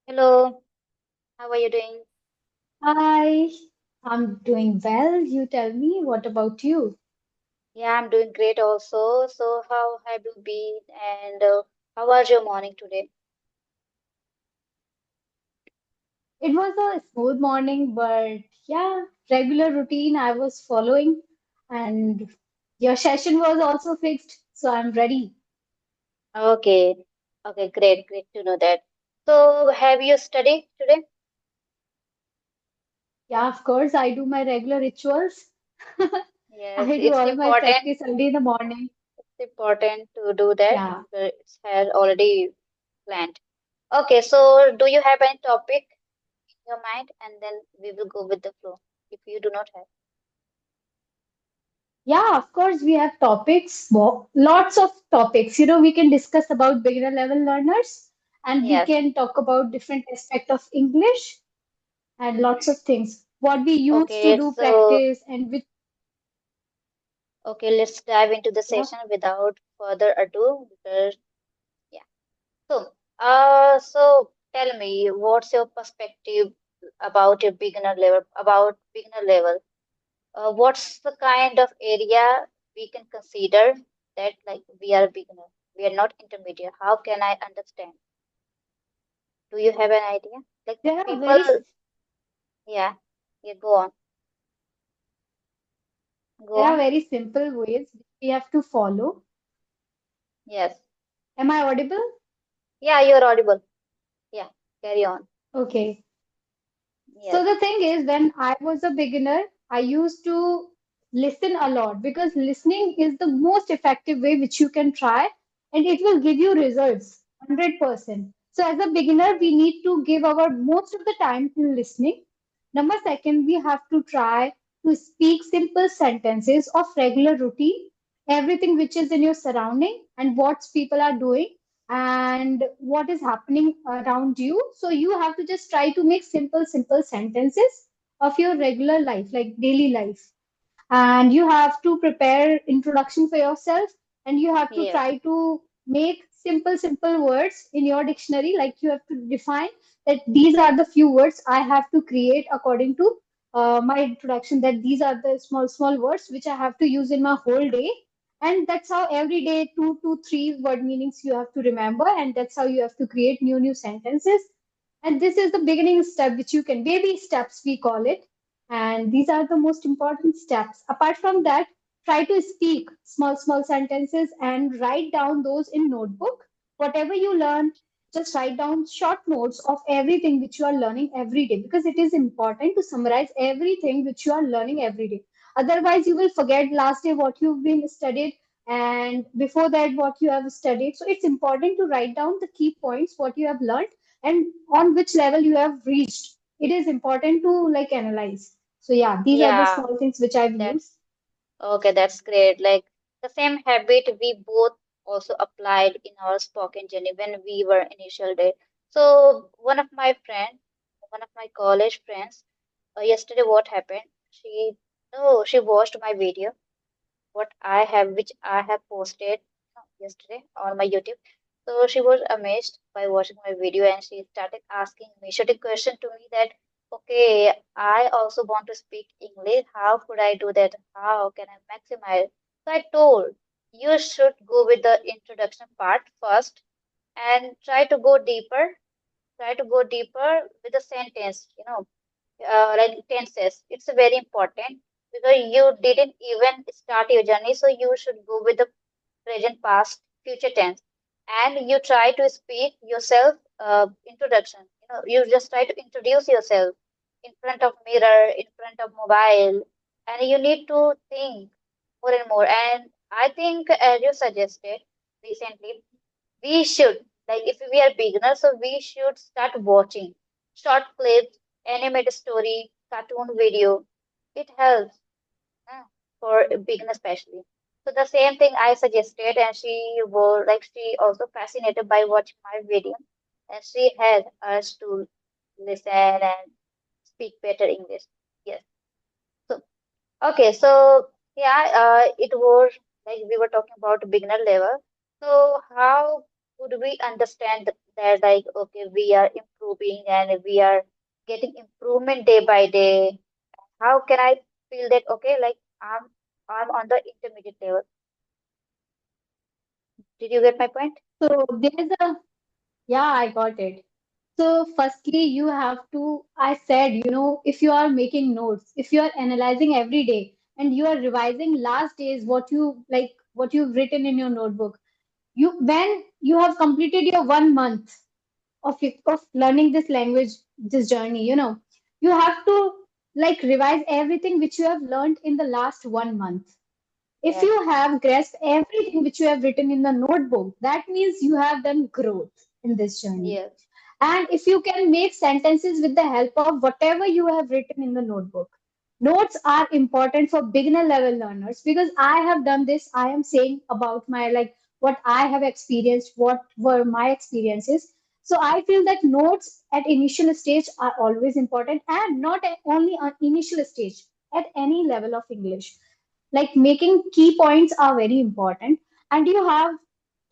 Hello, how are you doing? Hi, I'm doing well. You tell me, what about you? Yeah, I'm doing great also. So, how have you been and how was your morning today? It was a smooth morning, but yeah, regular routine I was following, and your session was also fixed, so I'm ready. Okay, okay, great to know that. So, have you studied today? Yeah, of course, I do my regular rituals. Yes, I do it's all my important. practice early in the morning. It's important to do that. Yeah, It's had already planned. Okay, so do you have any topic in your mind? And then we will go with the flow. If you do not have. yeah, of course, we have topics, lots of topics. We can discuss about beginner level learners, and we Yes. can talk about different aspect of English and lots of things. What we used to Okay, do, so practice, and which, okay, let's dive into the yeah, session without further ado because yeah. So tell me, what's your perspective about a beginner level, about beginner level? What's the kind of area we can consider that like we are a beginner, we are not intermediate? How can I understand? Do you have an idea? Like there are people, very yeah, yeah, go on, go there are on. very simple ways we have to follow. Yes, Am I audible? yeah, you're audible. Yeah, carry on. Okay. So Yes, the thing is, when I was a beginner, I used to listen a lot because listening is the most effective way which you can try, and it will give you results 100%. So as a beginner, we need to give our most of the time to listening. Number second, we have to try to speak simple sentences of regular routine, everything which is in your surrounding and what people are doing and what is happening around you. So you have to just try to make simple sentences of your regular life, like daily life. And you have to prepare introduction for yourself, and you have to yes, try to make simple words in your dictionary. Like you have to define that these are the few words I have to create according to my introduction, that these are the small words which I have to use in my whole day. And that's how every day 2 to 3 word meanings you have to remember, and that's how you have to create new sentences. And this is the beginning step, which you can, baby steps we call it. And these are the most important steps. Apart from that, try to speak small sentences and write down those in notebook. Whatever you learn, just write down short notes of everything which you are learning every day, because it is important to summarize everything which you are learning every day. Otherwise, you will forget last day what you've been studied, and before that what you have studied. So it's important to write down the key points, what you have learned, and on which level you have reached. It is important to like analyze. So yeah, these are the yeah. small things which I've That's used. Okay, that's great. Like the same habit we both also applied in our spoken journey when we were initial day. So one of my college friends, yesterday what happened? She watched my video, which I have posted yesterday on my YouTube. So she was amazed by watching my video and she started asking me, shooting question to me that, okay, I also want to speak English. How could I do that? How can I maximize? So I told you should go with the introduction part first and try to go deeper with the sentence, like tenses. It's very important because you didn't even start your journey, so you should go with the present, past, future tense, and you try to speak yourself. Introduction. You just try to introduce yourself in front of mirror, in front of mobile, and you need to think more and more. And I think, as you suggested recently, we should, like if we are beginners, so we should start watching short clips, animated story, cartoon video. It helps uh, for a beginner especially. So the same thing I suggested, and she also fascinated by watching my video, and she had us to listen and speak better English. Yes. So okay, so yeah, it was like we were talking about beginner level. So how could we understand that like okay, we are improving and we are getting improvement day by day. How can I feel that okay, like I'm on the intermediate level? Did you get my point? So there's a yeah, I got it. So firstly, you have to, I said, if you are making notes, if you are analyzing every day and you are revising last days what you've written in your notebook, when you have completed your 1 month of learning this language, this journey, you have to like revise everything which you have learned in the last 1 month. If Yes, you have grasped everything which you have written in the notebook, that means you have done growth in this journey. yes, And if you can make sentences with the help of whatever you have written in the notebook, notes are important for beginner level learners because I have done this. I am saying about my like what I have experienced, what were my experiences. So I feel that notes at initial stage are always important and not only on initial stage, at any level of English, like making key points are very important, and you have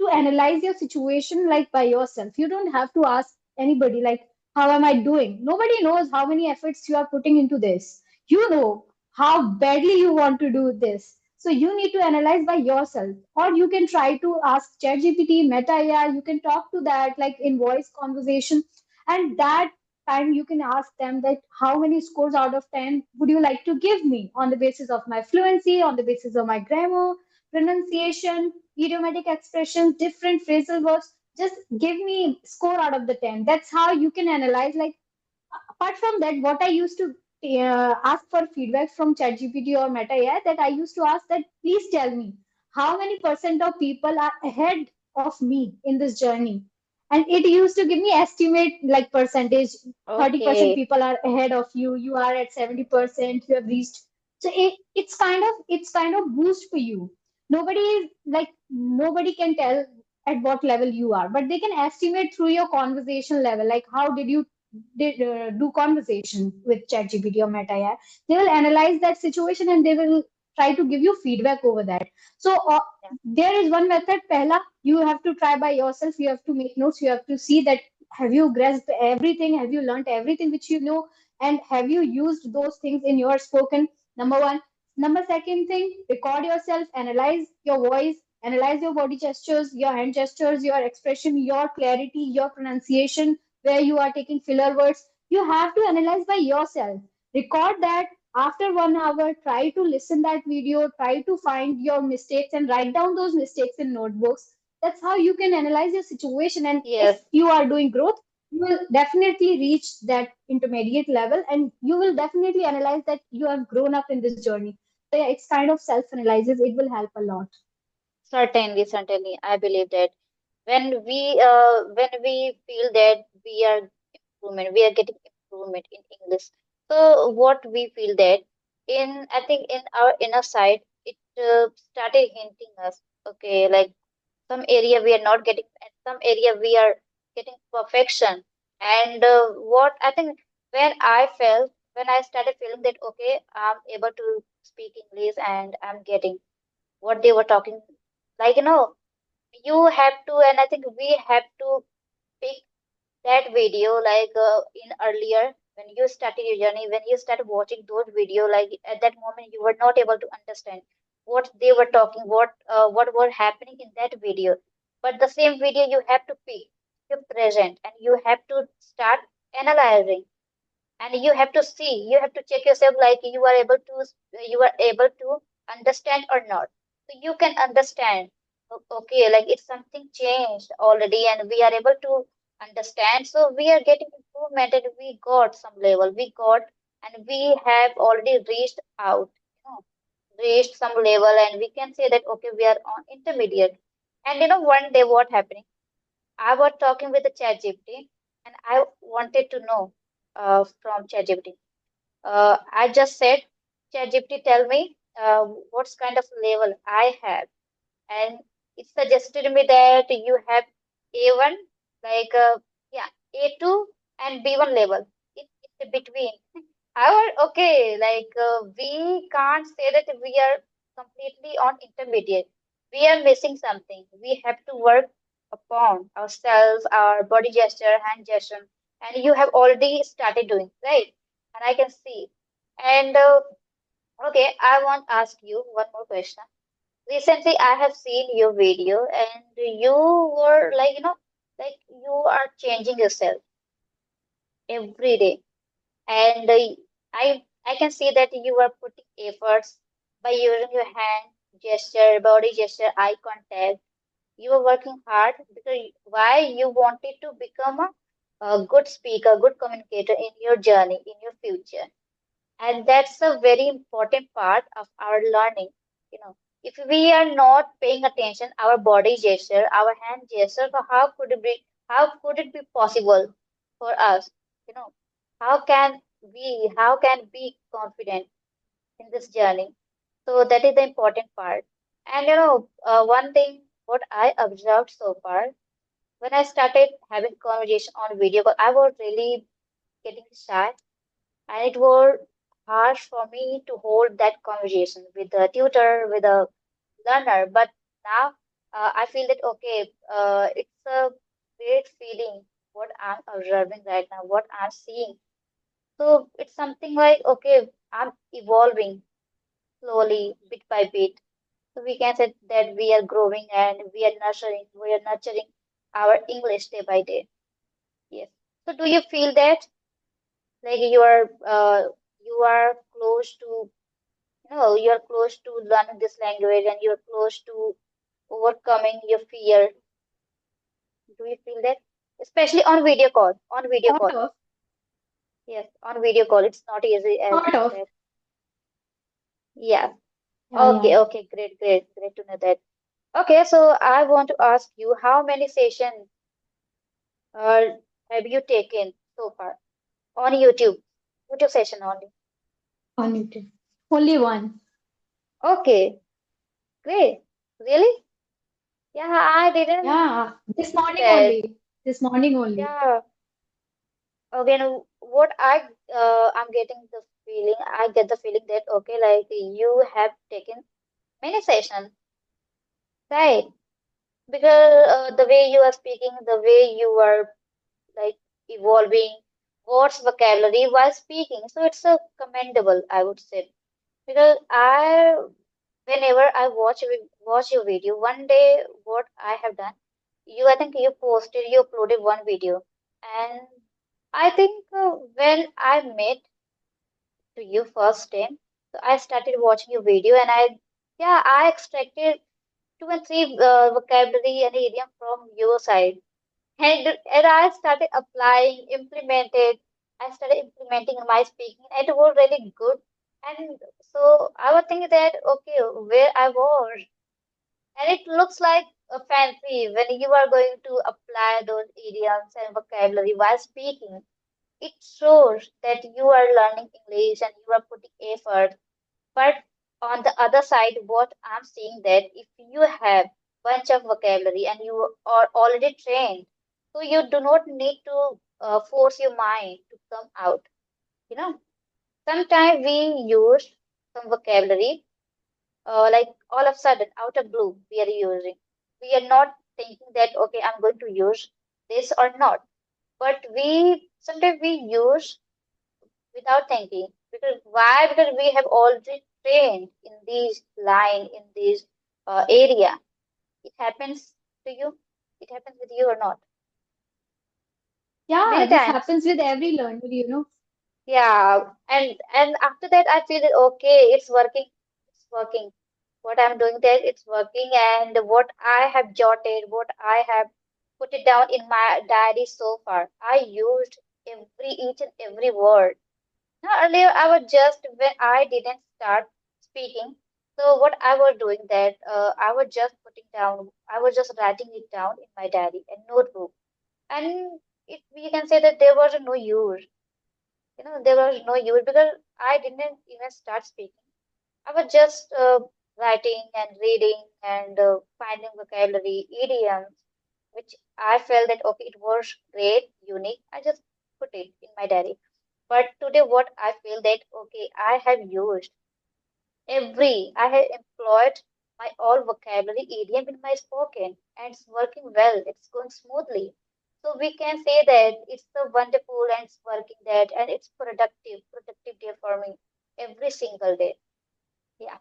to analyze your situation like by yourself. You don't have to ask anybody like how am I doing. Nobody knows how many efforts you are putting into this. You know how badly you want to do this, so you need to analyze by yourself, or you can try to ask ChatGPT, Meta AI. You can talk to that like in voice conversation, and that time you can ask them that how many scores out of 10 would you like to give me on the basis of my fluency, on the basis of my grammar, pronunciation, idiomatic expressions, different phrasal verbs. Just give me score out of the 10. That's how you can analyze like apart from that, what I used to ask for feedback from ChatGPT or Meta AI, that I used to ask that please tell me how many percent of people are ahead of me in this journey, and it used to give me estimate like percentage. 30% okay, people are ahead of you. You are at 70%. You have reached. So it's kind of boost for you. Nobody is like nobody can tell at what level you are, but they can estimate through your conversation level, like how did you do conversation with ChatGPT or Meta AI. They will analyze that situation and they will try to give you feedback over that. So yeah, there is one method. Pehla, you have to try by yourself. You have to make notes. You have to see that have you grasped everything? Have you learned everything which you know? And have you used those things in your spoken? Number one. Number second thing, record yourself, analyze your voice, analyze your body gestures, your hand gestures, your expression, your clarity, your pronunciation, where you are taking filler words. You have to analyze by yourself. Record that. After 1 hour, try to listen that video, try to find your mistakes and write down those mistakes in notebooks. That's how you can analyze your situation. And if yes. you are doing growth, you will definitely reach that intermediate level and you will definitely analyze that you have grown up in this journey. So yeah, it's kind of self-analysis. It will help a lot. Certainly, certainly. I believe that when we feel that we are getting improvement in English. So what we feel that in I think in our inner side it started hinting us, okay, like some area we are not getting, and some area we are getting perfection. And what I think when I started feeling that okay, I'm able to speak English and I'm getting what they were talking, like you have to, and I think we have to pick that video like in earlier when you started your journey, when you started watching those video, like at that moment you were not able to understand what they were talking, what were happening in that video. But the same video you have to pick, you present, and you have to start analyzing, and you have to check yourself like you are able to understand or not. So you can understand, okay, like it's something changed already and we are able to understand, so we are getting improvement and we got some level, we got, and we have already reached out, reached some level, and we can say that okay, we are on intermediate. And one day what happening, I was talking with the ChatGPT and I wanted to know from ChatGPT. I just said, ChatGPT, tell me what kind of level I have, and it suggested me that you have A1, like yeah, A2 and B1 level. It's between. However, okay, like we can't say that we are completely on intermediate. We are missing something. We have to work upon ourselves, our body gesture, hand gesture. and you have already started doing, right? And I can see. And okay, I want to ask you one more question. Recently, I have seen your video, and you were like, like you are changing yourself every day. And I can see that you are putting efforts by using your hand gesture, body gesture, eye contact. You are working hard because why you wanted to become a good speaker, good communicator in your journey, in your future. And that's a very important part of our learning. You know, if we are not paying attention, our body gesture, our hand gesture, so how could it be possible for us? You know, how can be confident in this journey? So that is the important part. And one thing what I observed so far, when I started having conversation on video call, I was really getting shy, and it was harsh for me to hold that conversation with a tutor, with a learner. But now I feel that okay, it's a great feeling what I'm observing right now, what I'm seeing. So it's something like okay, I'm evolving slowly, bit by bit. So we can say that we are growing and we are nurturing our English day by day. Yes. So do you feel that like you are close to you are close to learning this language and you're close to overcoming your fear? Do you feel that? Especially on video call. On video Sort call. of, Yes, on video call. It's not easy as sort you of. said. Yeah. Yeah, yeah. Okay, okay, great, great, great to know that. Okay, so I want to ask you how many sessions uh, have you taken so far on YouTube? YouTube session only. On YouTube. Only one. Okay, great. Really? Yeah, I didn't Yeah, this think morning that. only. This morning only. Yeah. Again, what I'm getting the feeling, I get the feeling that okay, like you have taken many sessions, right? Because the way you are speaking, the way you are like evolving, words vocabulary while speaking, so it's a commendable, I would say. Because whenever I watch your video, one day what I have done, I think you uploaded one video, and I think when I met to you first time. So I started watching your video and I extracted two and three vocabulary and idiom from your side. And I started applying, implemented. I started implementing in my speaking. And it was really good. And so I was thinking that, okay, where I was. And it looks like a fancy when you are going to apply those idioms and vocabulary while speaking. It shows that you are learning English and you are putting effort. But on the other side, what I'm seeing that if you have bunch of vocabulary and you are already trained, so you do not need to force your mind to come out. You know, sometimes we use some vocabulary like all of a sudden out of blue we are using. We are not thinking that okay, I'm going to use this or not. But we sometimes we use without thinking. Because why? Because we have already trained in these line, in this area. It happens to you. It happens with you or not. Yeah, Many this times. happens with every learner. Yeah. And after that, I feel that okay, it's working. It's working. What I'm doing there, it's working. And what I have jotted, what I have put it down in my diary so far, I used each and every word. No, earlier I was just when I didn't start speaking. So what I was doing that I was just putting down, I was just writing it down in my diary and notebook. And it we can say that there was no use. There was no use because I didn't even start speaking. I was just writing and reading and finding vocabulary, idioms, which I felt that okay, it was great, unique. I just put it in my diary. But today, what I feel that okay, I have employed my all vocabulary idiom in my spoken, and it's working well. It's going smoothly. So we can say that it's a wonderful and it's working that and it's productive day for me every single day. Yeah.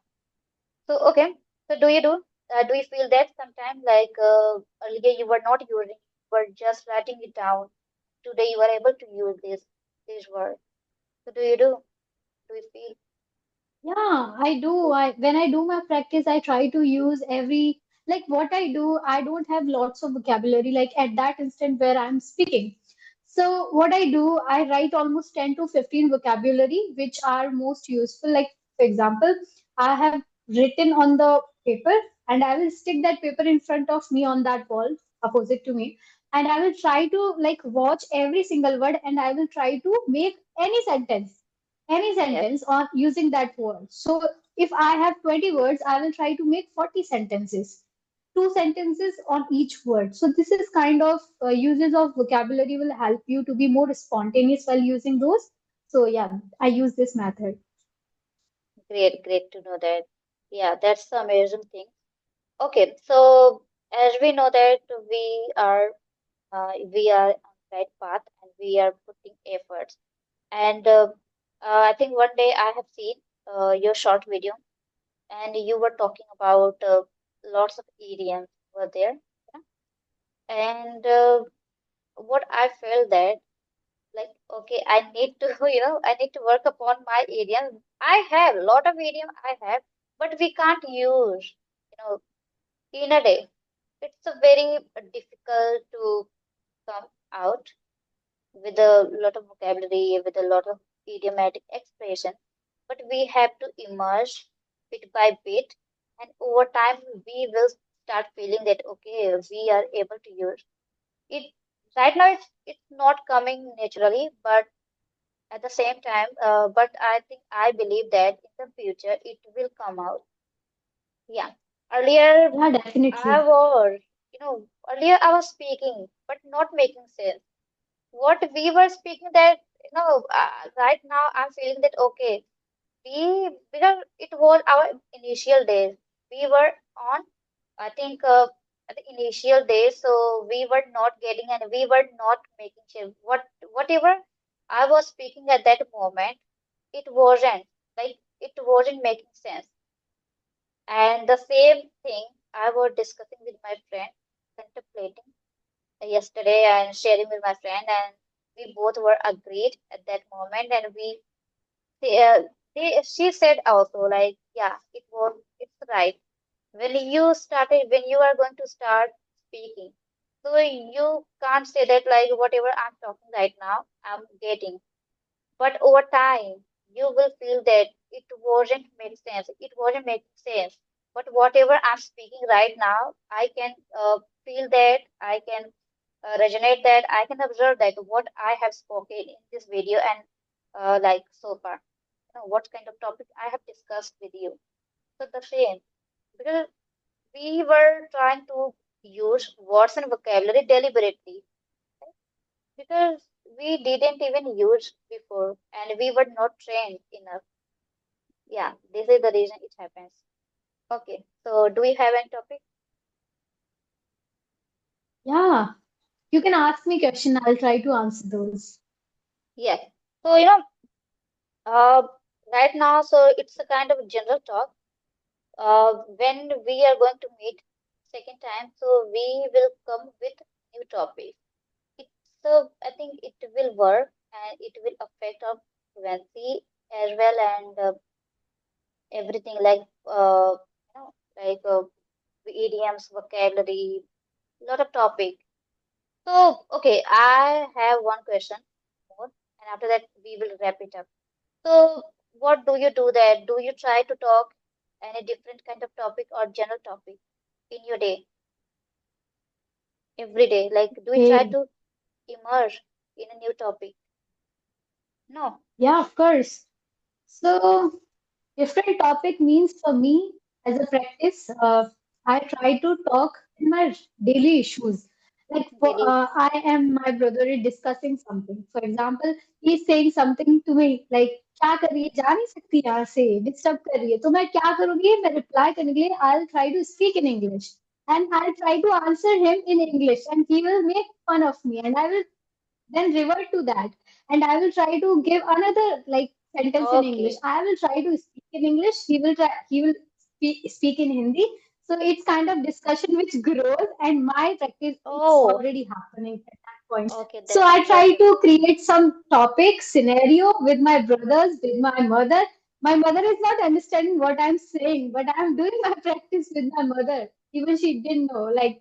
So okay. So do you feel that sometimes like earlier you were not using, you were just writing it down. Today you are able to use this word. So do you feel? Yeah, I do. When I do my practice, I try to use every like what I do. I don't have lots of vocabulary like at that instant where I'm speaking. So what I do, I write almost 10 to 15 vocabulary which are most useful. Like for example, I have written on the paper and I will stick that paper in front of me on that wall opposite to me, and I will try to like watch every single word and I will try to make any Yes, sentence on using that word. So if I have 20 words, I will try to make 40 sentences, two sentences on each word. So this is kind of uses of vocabulary will help you to be more spontaneous while using those. So yeah, I use this method. great to know that. Yeah, that's the amazing thing. Okay, so as we know that we are on right path and we are putting efforts. And I think one day I have seen your short video and you were talking about lots of idioms were there. Yeah? And what I felt that like okay, I need to I need to work upon my idiom. I have a lot of idiom I have, but we can't use in a day. It's a very difficult to come out with a lot of vocabulary, with a lot of idiomatic expression, but we have to immerse bit by bit, and over time we will start feeling that okay, we are able to use it. Right now, it's not coming naturally, but at the same time, but I believe that in the future it will come out. Yeah. Earlier, Yeah, I definitely. was, earlier I was speaking, but not making sense what we were speaking that right now I'm feeling that okay because it was our initial days we were on I think at the initial days so we were not getting and we were not making sure whatever I was speaking at that moment it wasn't it wasn't making sense and the same thing I was discussing with my friend contemplating yesterday and sharing with my friend and we both were agreed at that moment and they, uh, she said also like yeah it's right when when you are going to start speaking so you can't say that like whatever I'm talking right now I'm getting but over time, you will feel that it wasn't make sense. It wasn't making sense. But whatever I'm speaking right now, I can feel that, I can resonate that, I can observe that what I have spoken in this video and like so far, what kind of topic I have discussed with you. So the same, because we were trying to use words and vocabulary deliberately because we didn't even use before and we were not trained enough. Yeah, this is the reason it happens. Okay, so do we have any topic? Yeah, you can ask me question. I'll try to answer those. Yes. So, uh, right now, so it's a kind of general talk. When we are going to meet second time, so we will come with new topic. I think it will work and it will affect our fluency as well and everything like idioms, vocabulary, lot of topic. So, okay, I have one question more, and after that we will wrap it up. So, what do you do there? Do you try to talk any different kind of topic or general topic in your day, every day? Like, do you try Okay. to immerse in a new topic? No. Yeah, of course. So different topic means for me as a practice, I try to talk in my daily issues. Like for, Daily issues. I am my brother is discussing something. For example, he's saying something to me like क्या कर रही है जा नहीं सकती यहाँ से disturb कर रही है तो मैं क्या करूँगी मैं रिप्लाई करने के लिए I'll try to speak in English. and I'll try to answer him in English, and he will make fun of me, and I will then revert to that, and I will try to give another like sentence in English. Okay. I will try to speak in English, he will speak in Hindi. So it's kind of discussion which grows, and my practice it's Oh, already happening at that point. okay. So I try That's to amazing. create some topic scenario with my brothers, with my mother. My mother is not understanding what I'm saying, but I'm doing my practice with my mother. Even she didn't know like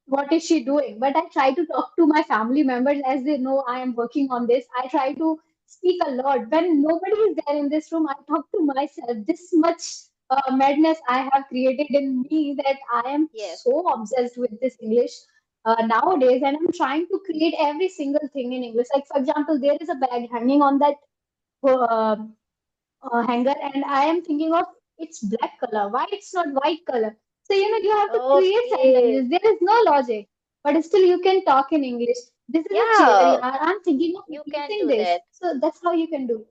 what is she doing, but I try to talk to my family members as they know I am working on this. I try to speak a lot when nobody is there in this room. I talk to myself. This much madness I have created in me that I am Yes. so obsessed with this English nowadays, and I'm trying to create every single thing in English. Like for example, there is a bag hanging on that uh, hanger, and I am thinking of it's black color. Why it's not white color? So you have to create Okay. sentences. There is no logic, but still you can talk in English. This is a chair, Yeah, yaar. I'm thinking of you can replacing do this. that. So that's how you can do.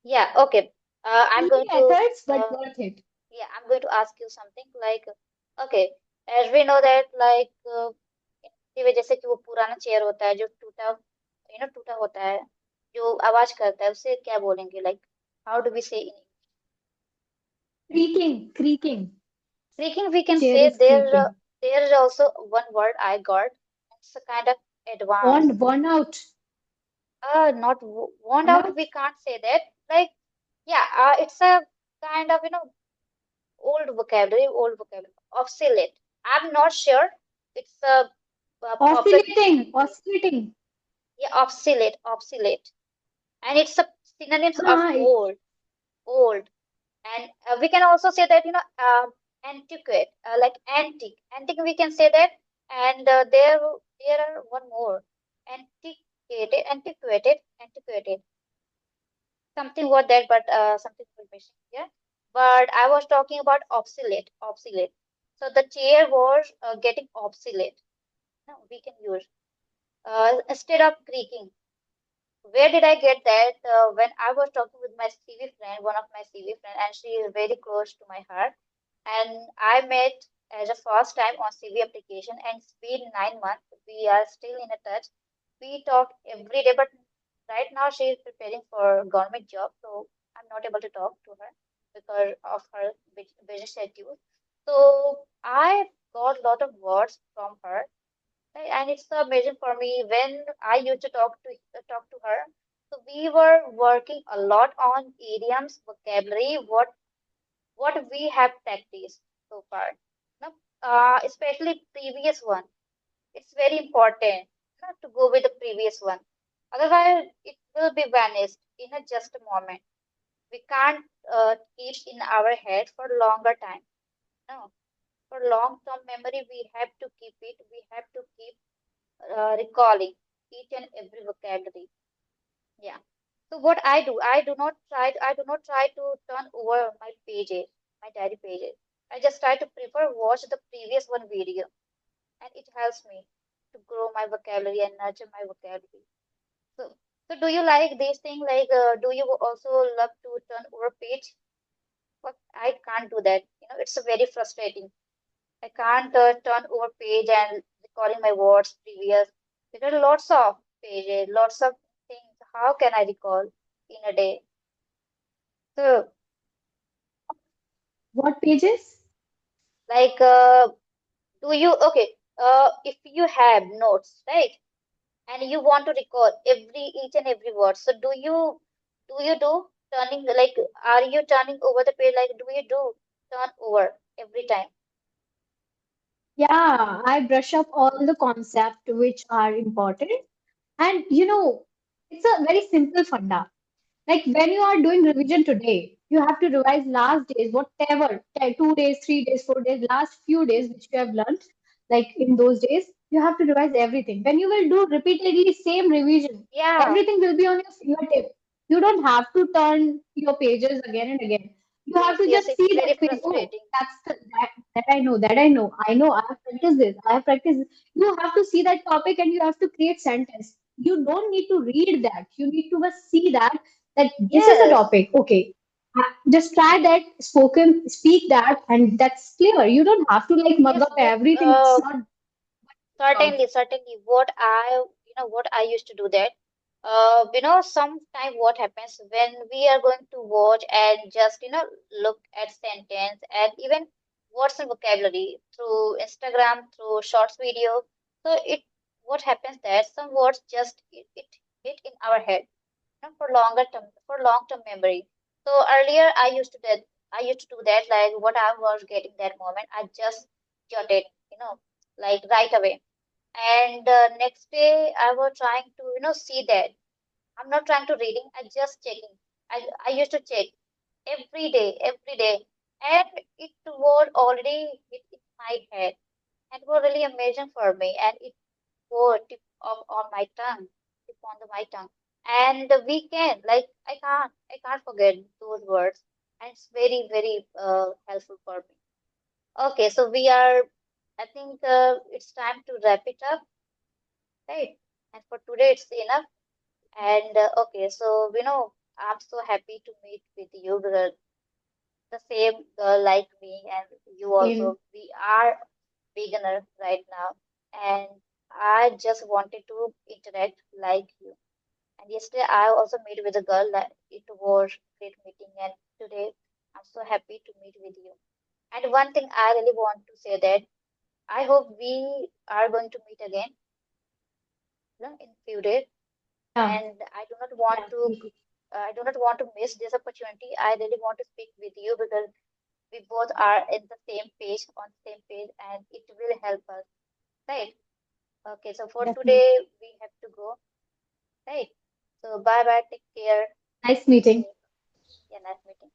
Yeah, okay. I'm Silly going to methods, but uh, worth it. yeah, I'm going to ask you something like okay, as we know that like की वजह से कि वो पुराना chair होता है जो टूटा टूटा होता है जो आवाज करता है उसे क्या बोलेंगे लाइक हाउ डू वी से इन Creaking, creaking. speaking we can Chair say is creaking. there is also one word I got. It's a kind of advanced. Worn out. Not worn Worn out. out. We can't say that. Like yeah, it's a kind of old vocabulary, obsolete. I'm not sure. It's a perfect Oscillating. exactly. Oscillating. Yeah, obsolete, and it's a synonyms of Ah, old, and we can also say that antiquate, like antique. We can say that, and there are one more, antiquated. Something about that, but something was missing here. But I was talking about obsolete. So the chair was getting obsolete. No, we can use instead of creaking. Where did I get that? When I was talking with my CV friend, one of my CV friend, and she is very close to my heart. And I met as a first time on CV application, and it's been 9 months. We are still in a touch. We talk every day, but right now she is preparing for government job, so I'm not able to talk to her because of her busy schedule. So I got a lot of words from her, right? And it's amazing for me when I used to talk to her. So we were working a lot on idioms, vocabulary, what we have practiced so far. No, especially previous one. It's very important not to go with the previous one. Otherwise, it will be vanished in a just a moment. We can't keep in our head for longer time. No, for long-term memory, we have to keep it. We have to keep recalling each and every vocabulary. Yeah. So what I do not try to turn over my pages, my diary pages. I just try to prefer watch the previous one video, and it helps me to grow my vocabulary and nurture my vocabulary. So, so do you like these things? Like, do you also love to turn over page? But I can't do that. It's a very frustrating. I can't turn over page and recalling my words previous. There are lots of pages, lots of things. How can I recall in a day? So, what pages? like, do you, okay, if you have notes, right, and you want to recall each and every word, so do you do turning, like, are you turning over the page, like, do you do turn over every time? Yeah, I brush up all the concepts which are important. And it's a very simple funda. Like when you are doing revision today, you have to revise last days, whatever, 2 days, 3 days, 4 days, last few days which you have learned. Like in those days, you have to revise everything. When you will do repeatedly same revision, Yeah, everything will be on your fingertip. You don't have to turn your pages again and again. You have yes, to yes, just it's see very that page. Oh, frustrating. that I know, that I know. I know. I have practiced this. I have practiced. This. You have to see that topic and you have to create sentence. You don't need to read that. You need to just see that this is a Yes. topic. Okay. Just try that spoken, speak that, and that's clear. You don't have to like mug Yes, up everything. It's not job. certainly, certainly. What I used to do that. Sometime what happens when we are going to watch and just, look at sentence and even words and vocabulary through Instagram, through shorts video. So what happens that some words just it hit in our head, for long term memory. So earlier I used to do that, like what I was getting that moment, I just jot it, like right away. And next day I was trying to, see that. I'm not trying to reading, I just checking. I used to check every day. And it was already hit in my head. And it was really amazing for me. And it was tip of on my tongue, tip on my tongue. And the weekend, like I can't forget those words. And it's very, very helpful for me. Okay, so I think it's time to wrap it up, right? And for today, it's enough. And okay, so I'm so happy to meet with you, the same girl like me, and you Same. also. We are beginner right now, and I just wanted to interact like you. And yesterday, I also met with a girl that it was great meeting, and today I'm so happy to meet with you. And one thing I really want to say that I hope we are going to meet again, in few days. Yeah. And Yeah. I do not want to miss this opportunity. I really want to speak with you because we both are in the same page, on same page, and it will help us, right? Okay, so for Definitely. today we have to go, right? So bye bye, take care. Nice meeting. Okay, yeah, nice meeting.